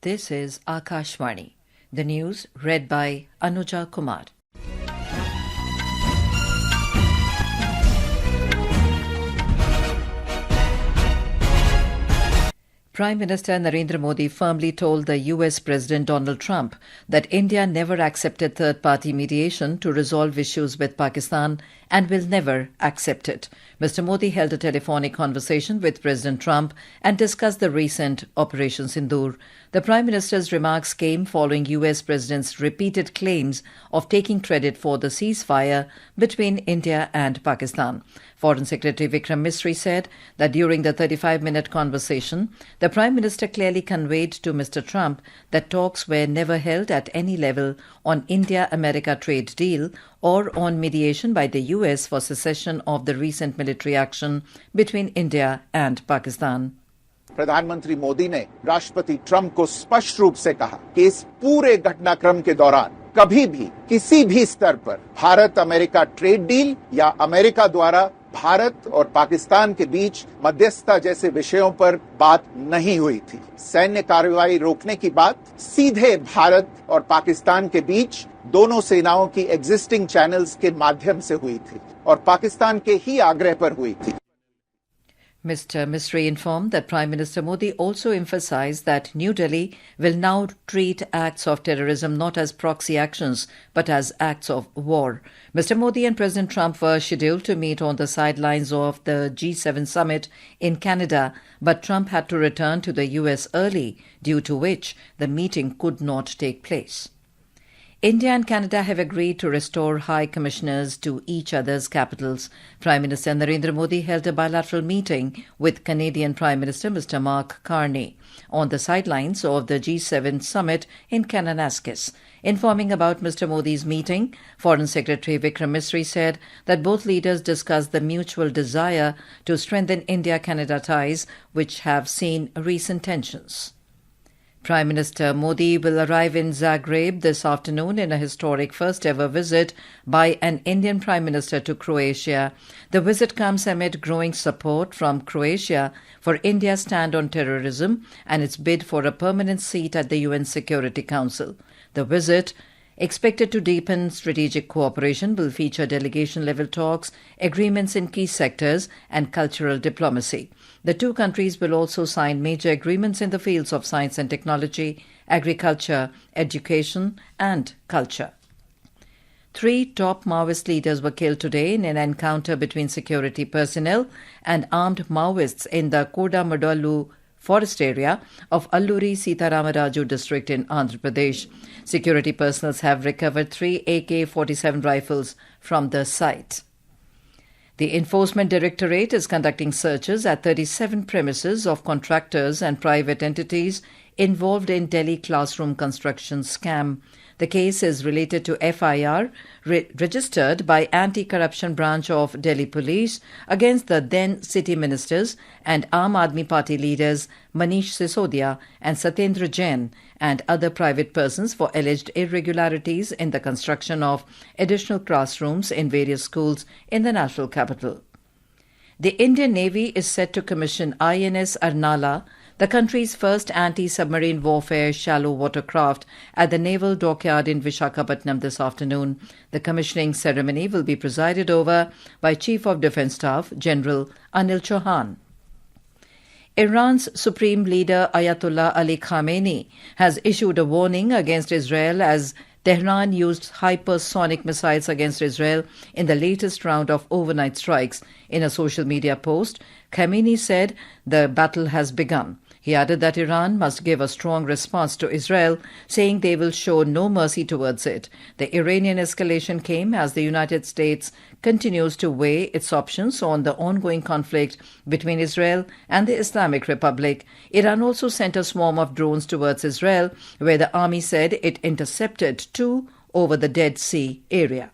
This is Akashvani. The news read by Anuja Kumar. Prime Minister Narendra Modi firmly told the US President Donald Trump that India never accepted third-party mediation to resolve issues with Pakistan and will never accept it. Mr. Modi held a telephonic conversation with President Trump and discussed the recent Operation Sindoor. The Prime Minister's remarks came following US President's repeated claims of taking credit for the ceasefire between India and Pakistan. Foreign Secretary Vikram Misri said that during the 35-minute conversation, the Prime Minister clearly conveyed to Mr. Trump that talks were never held at any level on India-America trade deal or on mediation by the US for cessation of the recent military action between India and Pakistan. प्रधानमंत्री मोदी ने राष्ट्रपति Trump को स्पष्ट रूप से कहा कि इस पूरे घटनाक्रम के दौरान कभी भी किसी भी स्तर पर भारत अमेरिका ट्रेड डील या अमेरिका द्वारा भारत और पाकिस्तान के बीच मध्यस्थता जैसे विषयों पर बात नहीं हुई थी। सैन्य कार्रवाई रोकने की बात सीधे भारत और पाकिस्तान के बीच दोनों सेनाओं की एग्जिस्टिंग चैनल्स के माध्यम से हुई थी और पाकिस्तान के ही आग्रह पर हुई थी। Mr. Misri informed that Prime Minister Modi also emphasized that New Delhi will now treat acts of terrorism not as proxy actions but as acts of war. Mr. Modi and President Trump were scheduled to meet on the sidelines of the G7 summit in Canada, but Trump had to return to the US early, due to which the meeting could not take place. India and Canada have agreed to restore High Commissioners to each other's capitals. Prime Minister Narendra Modi held a bilateral meeting with Canadian Prime Minister Mr. Mark Carney on the sidelines of the G7 summit in Kananaskis. Informing about Mr. Modi's meeting, Foreign Secretary Vikram Misri said that both leaders discussed the mutual desire to strengthen India-Canada ties, which have seen recent tensions. Prime Minister Modi will arrive in Zagreb this afternoon in a historic first-ever visit by an Indian Prime Minister to Croatia. The visit comes amid growing support from Croatia for India's stand on terrorism and its bid for a permanent seat at the UN Security Council. The visit, expected to deepen strategic cooperation, will feature delegation-level talks, agreements in key sectors, and cultural diplomacy. The two countries will also sign major agreements in the fields of science and technology, agriculture, education, and culture. 3 top Maoist leaders were killed today in an encounter between security personnel and armed Maoists in the Kodamadalu forest area of Alluri Sitaramaraju district in Andhra Pradesh. Security personnel have recovered 3 AK-47 rifles from the site. The Enforcement Directorate is conducting searches at 37 premises of contractors and private entities involved in Delhi classroom construction scam. The case is related to FIR registered by Anti-Corruption Branch of Delhi Police against the then city ministers and Aam Aadmi Party leaders Manish Sisodia and Satyendra Jain and other private persons for alleged irregularities in the construction of additional classrooms in various schools in the national capital. The Indian Navy is set to commission INS Arnala, the country's first anti-submarine warfare shallow watercraft, at the Naval Dockyard in Visakhapatnam this afternoon. The commissioning ceremony will be presided over by Chief of Defence Staff General Anil Chauhan. Iran's Supreme Leader Ayatollah Ali Khamenei has issued a warning against Israel as Tehran used hypersonic missiles against Israel in the latest round of overnight strikes. In a social media post, Khamenei said the battle has begun. He added that Iran must give a strong response to Israel, saying they will show no mercy towards it. The Iranian escalation came as the United States continues to weigh its options on the ongoing conflict between Israel and the Islamic Republic. Iran also sent a swarm of drones towards Israel, where the army said it intercepted 2 over the Dead Sea area.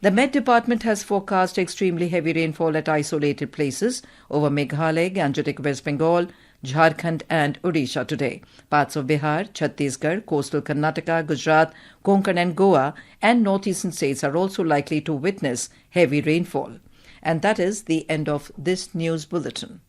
The Met Department has forecast extremely heavy rainfall at isolated places over Meghalaya, Gangetic West Bengal, Jharkhand and Odisha today. Parts of Bihar, Chhattisgarh, coastal Karnataka, Gujarat, Konkan and Goa and northeastern states are also likely to witness heavy rainfall. And that is the end of this news bulletin.